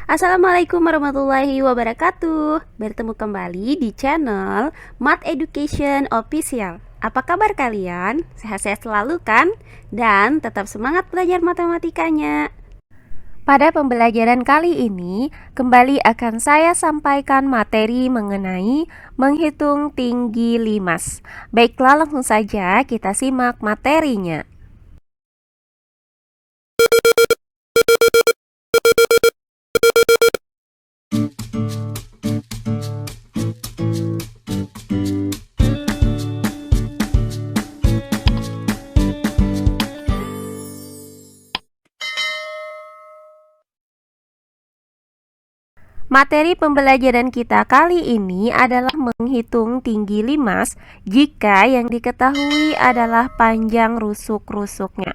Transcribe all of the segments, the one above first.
Assalamualaikum warahmatullahi wabarakatuh. Bertemu kembali di channel Math Education Official. Apa kabar kalian? Sehat-sehat selalu kan? Dan tetap semangat belajar matematikanya. Pada pembelajaran kali ini, kembali akan saya sampaikan materi mengenai menghitung tinggi limas. Baiklah, langsung saja kita simak materinya. Materi pembelajaran kita kali ini adalah menghitung tinggi limas jika yang diketahui adalah panjang rusuk-rusuknya.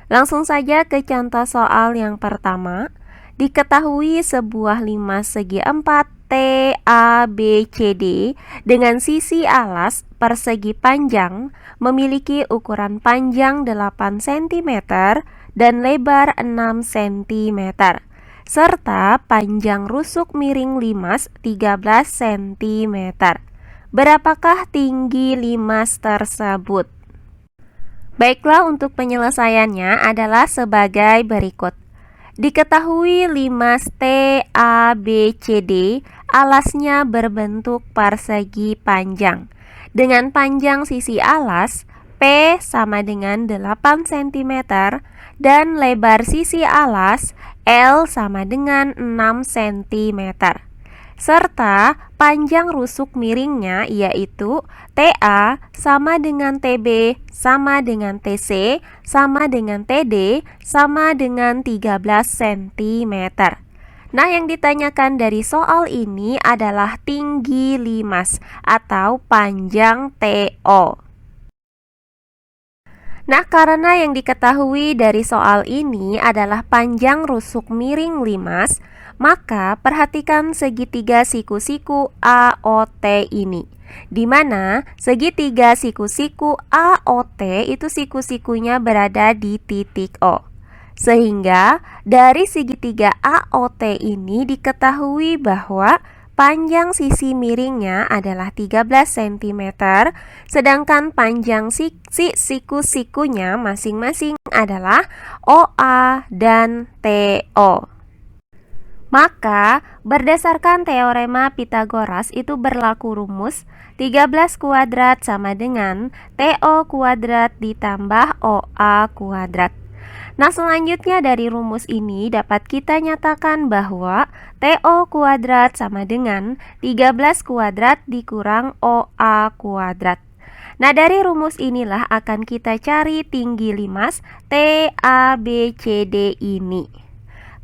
Langsung saja ke contoh soal yang pertama. Diketahui sebuah limas segi 4 TABCD dengan sisi alas persegi panjang memiliki ukuran panjang 8 cm dan lebar 6 cm. serta panjang rusuk miring limas 13 cm. Berapakah tinggi limas tersebut? Baiklah, untuk penyelesaiannya adalah sebagai berikut. Diketahui limas TABCD alasnya berbentuk persegi panjang. Dengan panjang sisi alas P sama dengan 8 cm dan lebar sisi alas L sama dengan 6 cm. Serta panjang rusuk miringnya yaitu TA sama dengan TB sama dengan TC sama dengan TD sama dengan 13 cm. Nah, yang ditanyakan dari soal ini adalah tinggi limas atau panjang TO. Nah, karena yang diketahui dari soal ini adalah panjang rusuk miring limas, maka perhatikan segitiga siku-siku AOT ini, di mana segitiga siku-siku AOT itu siku-sikunya berada di titik O. Sehingga dari segitiga AOT ini diketahui bahwa panjang sisi miringnya adalah 13 cm, sedangkan panjang siku-sikunya masing-masing adalah OA dan TO. Maka, berdasarkan teorema Pitagoras itu berlaku rumus 13 kuadrat sama dengan TO kuadrat ditambah OA kuadrat. Nah, selanjutnya dari rumus ini dapat kita nyatakan bahwa TO kuadrat sama dengan 13 kuadrat dikurang OA kuadrat. Nah, dari rumus inilah akan kita cari tinggi limas TABCD ini.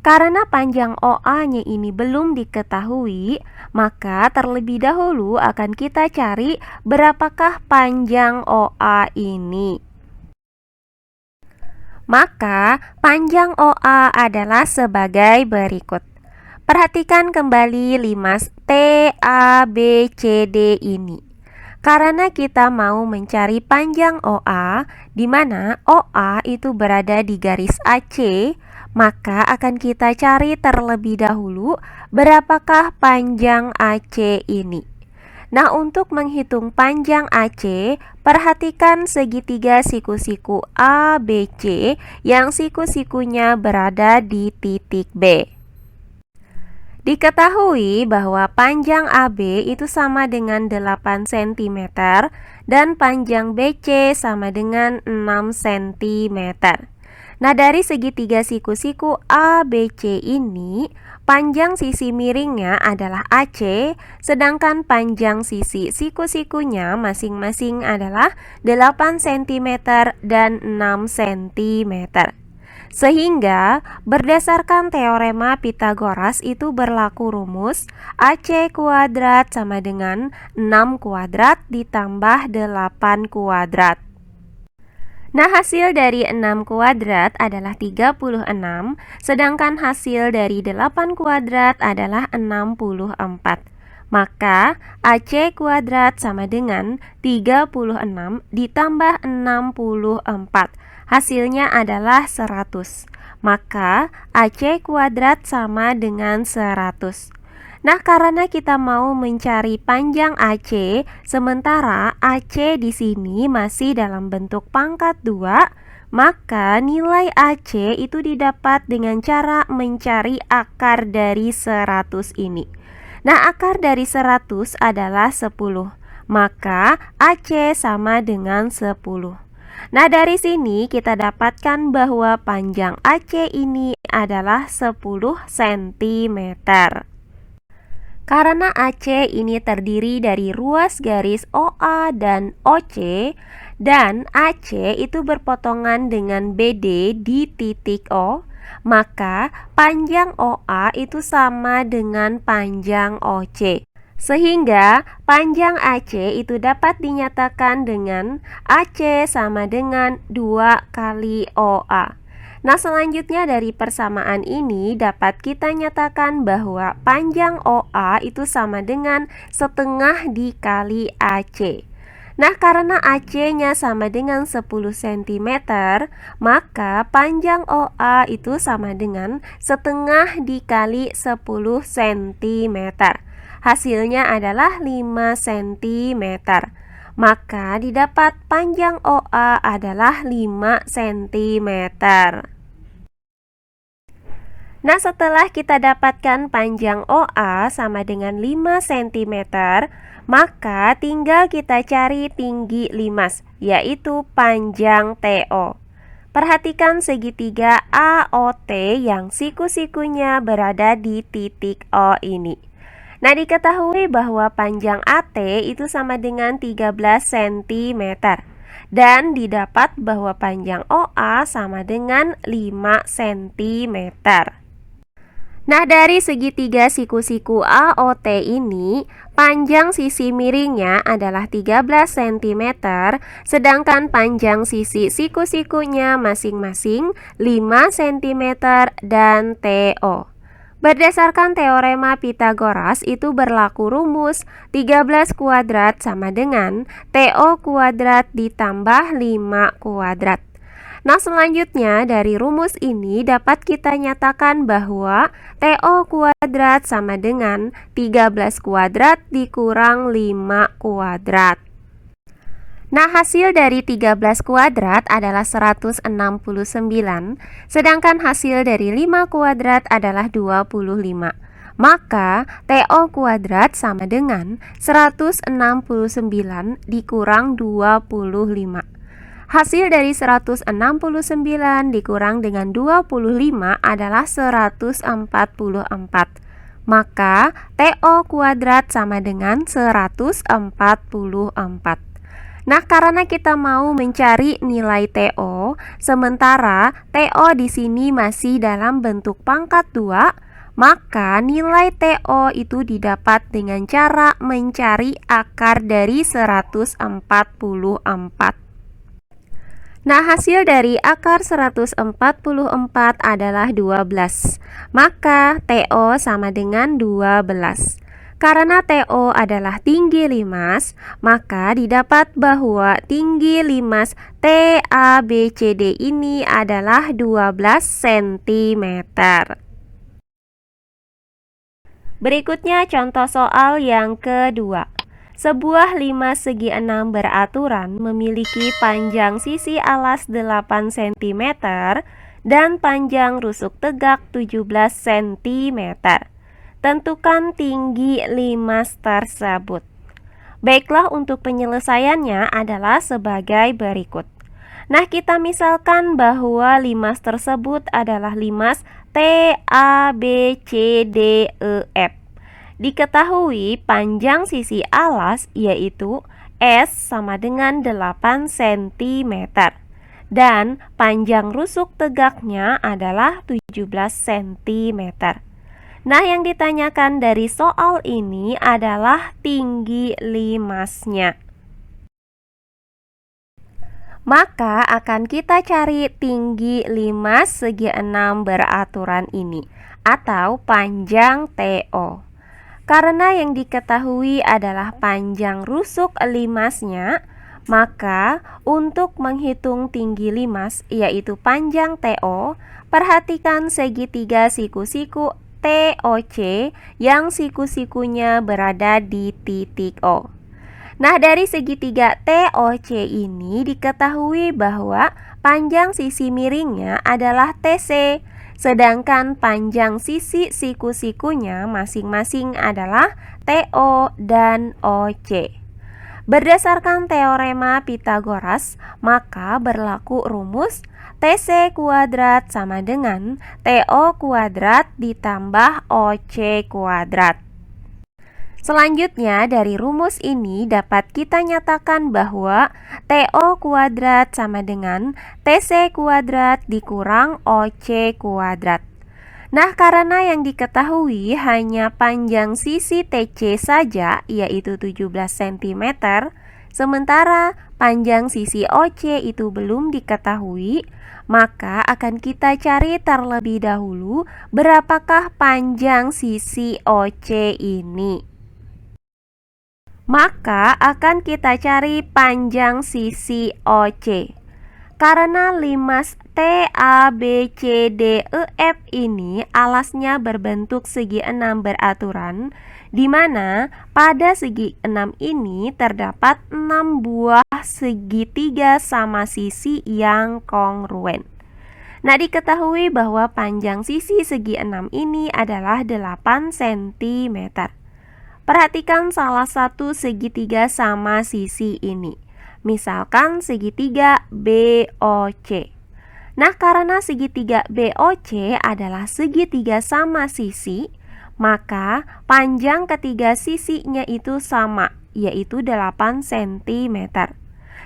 Karena panjang OA-nya ini belum diketahui, maka terlebih dahulu akan kita cari berapakah panjang OA ini. Maka panjang OA adalah sebagai berikut. Perhatikan kembali limas TABCD ini. Karena kita mau mencari panjang OA, di mana OA itu berada di garis AC, maka akan kita cari terlebih dahulu berapakah panjang AC ini. Nah, untuk menghitung panjang AC, perhatikan segitiga siku-siku ABC yang siku-sikunya berada di titik B. Diketahui bahwa panjang AB itu sama dengan 8 cm dan panjang BC sama dengan 6 cm. Nah, dari segitiga siku-siku ABC ini, panjang sisi miringnya adalah AC, sedangkan panjang sisi siku-sikunya masing-masing adalah 8 cm dan 6 cm. Sehingga berdasarkan teorema Pitagoras itu berlaku rumus AC kuadrat sama dengan 6 kuadrat ditambah 8 kuadrat. Nah, hasil dari 6 kuadrat adalah 36, sedangkan hasil dari 8 kuadrat adalah 64. Maka AC kuadrat sama dengan 36 ditambah 64. Hasilnya adalah 100. maka AC kuadrat sama dengan 100. Nah, karena kita mau mencari panjang AC, sementara AC di sini masih dalam bentuk pangkat 2, maka nilai AC itu didapat dengan cara mencari akar dari 100 ini. Nah, akar dari 100 adalah 10, maka AC sama dengan 10. Nah, dari sini kita dapatkan bahwa panjang AC ini adalah 10 cm. Karena AC ini terdiri dari ruas garis OA dan OC, dan AC itu berpotongan dengan BD di titik O, maka panjang OA itu sama dengan panjang OC. Sehingga panjang AC itu dapat dinyatakan dengan AC sama dengan 2 kali OA. Nah, selanjutnya dari persamaan ini dapat kita nyatakan bahwa panjang OA itu sama dengan setengah dikali AC. Nah, karena AC-nya sama dengan 10 cm, maka panjang OA itu sama dengan setengah dikali 10 cm. Hasilnya adalah 5 cm. Maka didapat panjang OA adalah 5 cm. Nah, setelah kita dapatkan panjang OA sama dengan 5 cm, maka tinggal kita cari tinggi limas, yaitu panjang TO. Perhatikan segitiga AOT yang siku-sikunya berada di titik O ini. Nah, diketahui bahwa panjang AT itu sama dengan 13 cm. Dan didapat bahwa panjang OA sama dengan 5 cm. Nah, dari segitiga siku-siku AOT ini, panjang sisi miringnya adalah 13 cm, sedangkan panjang sisi siku-sikunya masing-masing 5 cm dan TO. Berdasarkan teorema Pythagoras itu berlaku rumus 13 kuadrat sama dengan TO kuadrat ditambah 5 kuadrat. Nah, selanjutnya dari rumus ini dapat kita nyatakan bahwa TO kuadrat sama dengan 13 kuadrat dikurang 5 kuadrat. Nah, hasil dari 13 kuadrat adalah 169, sedangkan hasil dari 5 kuadrat adalah 25. Maka TO kuadrat sama dengan 169 dikurang 25. Hasil dari 169 dikurang dengan 25 adalah 144. Maka TO kuadrat sama dengan 144. Nah, karena kita mau mencari nilai TO, sementara TO di sini masih dalam bentuk pangkat 2, maka nilai TO itu didapat dengan cara mencari akar dari 144. Nah, hasil dari akar 144 adalah 12. Maka TO sama dengan 12. Karena TO adalah tinggi limas, maka didapat bahwa tinggi limas TABCD ini adalah 12 cm. Berikutnya contoh soal yang kedua. Sebuah limas segi 6 beraturan memiliki panjang sisi alas 8 cm dan panjang rusuk tegak 17 cm. Tentukan tinggi limas tersebut. Baiklah, untuk penyelesaiannya adalah sebagai berikut. Nah, kita misalkan bahwa limas tersebut adalah limas TABCDEF. Diketahui panjang sisi alas yaitu S sama dengan 8 cm dan panjang rusuk tegaknya adalah 17 cm. Nah, yang ditanyakan dari soal ini adalah tinggi limasnya. Maka akan kita cari tinggi limas segi 6 beraturan ini atau panjang TO. Karena yang diketahui adalah panjang rusuk limasnya, Maka untuk menghitung tinggi limas, yaitu panjang TO, perhatikan segitiga siku-siku TOC yang siku-sikunya berada di titik O. Nah, dari segitiga TOC ini diketahui bahwa panjang sisi miringnya adalah TC, sedangkan panjang sisi siku-sikunya masing-masing adalah TO dan OC. Berdasarkan teorema Pitagoras, maka berlaku rumus TC kuadrat sama dengan TO kuadrat ditambah OC kuadrat. Selanjutnya, dari rumus ini dapat kita nyatakan bahwa TO kuadrat sama dengan TC kuadrat dikurang OC kuadrat. Nah, karena yang diketahui hanya panjang sisi TC saja, yaitu 17 cm, sementara panjang sisi OC itu belum diketahui, maka akan kita cari terlebih dahulu berapakah panjang sisi OC ini. Maka akan kita cari panjang sisi OC. Karena limas TABCDEF ini alasnya berbentuk segi 6 beraturan, di mana pada segi 6 ini terdapat 6 buah segitiga sama sisi yang kongruen. Nah, diketahui bahwa panjang sisi segi 6 ini adalah 8 cm. Perhatikan salah satu segitiga sama sisi ini. Misalkan segitiga BOC. Nah, karena segitiga BOC adalah segitiga sama sisi, maka panjang ketiga sisinya itu sama, yaitu 8 cm.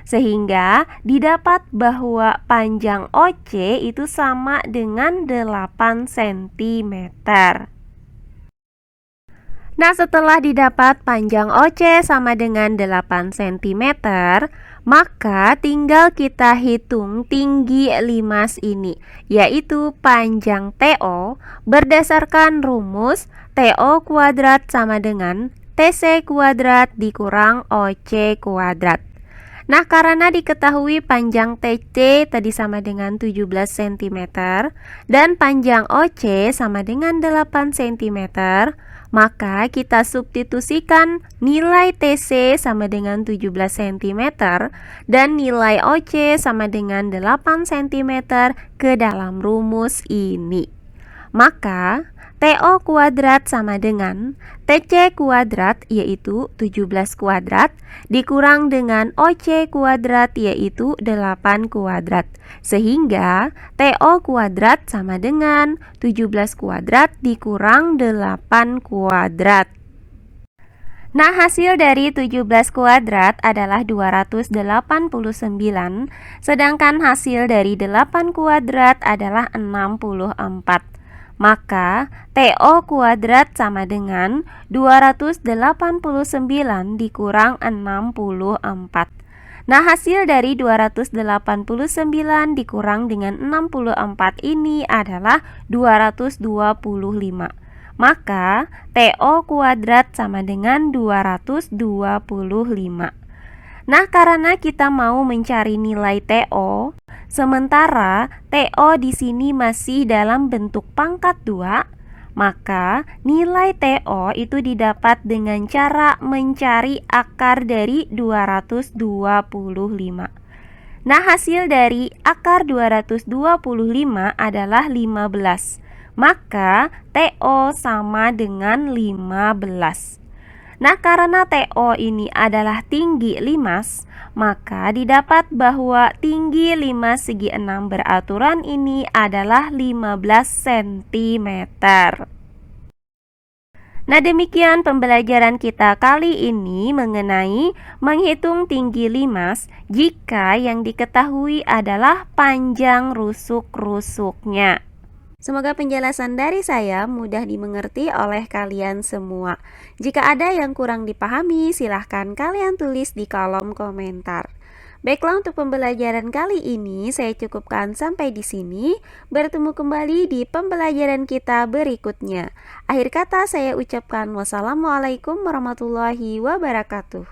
Sehingga didapat bahwa panjang OC itu sama dengan 8 cm. Nah, setelah didapat panjang OC sama dengan 8 cm, maka tinggal kita hitung tinggi limas ini, yaitu panjang TO berdasarkan rumus TO kuadrat sama dengan TC kuadrat dikurang OC kuadrat. Nah, karena diketahui panjang TC tadi sama dengan 17 cm dan panjang OC sama dengan 8 cm, maka kita substitusikan nilai TC sama dengan 17 cm dan nilai OC sama dengan 8 cm ke dalam rumus ini. Maka TO kuadrat sama dengan TC kuadrat yaitu 17 kuadrat dikurang dengan OC kuadrat yaitu 8 kuadrat. Sehingga TO kuadrat sama dengan 17 kuadrat dikurang 8 kuadrat. Nah, hasil dari 17 kuadrat adalah 289, sedangkan hasil dari 8 kuadrat adalah 64. Maka TO kuadrat sama dengan 289 dikurang 64. Nah, hasil dari 289 dikurang dengan 64 ini adalah 225. Maka TO kuadrat sama dengan 225. Nah, karena kita mau mencari nilai TO, sementara TO di sini masih dalam bentuk pangkat 2, maka nilai TO itu didapat dengan cara mencari akar dari 225. Nah, hasil dari akar 225 adalah 15. Maka TO sama dengan 15. Nah, karena TO ini adalah tinggi limas, maka didapat bahwa tinggi limas segi 6 beraturan ini adalah 15 cm. Nah, demikian pembelajaran kita kali ini mengenai menghitung tinggi limas jika yang diketahui adalah panjang rusuk-rusuknya. Semoga penjelasan dari saya mudah dimengerti oleh kalian semua. Jika ada yang kurang dipahami, silahkan kalian tulis di kolom komentar. Baiklah, untuk pembelajaran kali ini saya cukupkan sampai di sini. Bertemu kembali di pembelajaran kita berikutnya. Akhir kata saya ucapkan wassalamualaikum warahmatullahi wabarakatuh.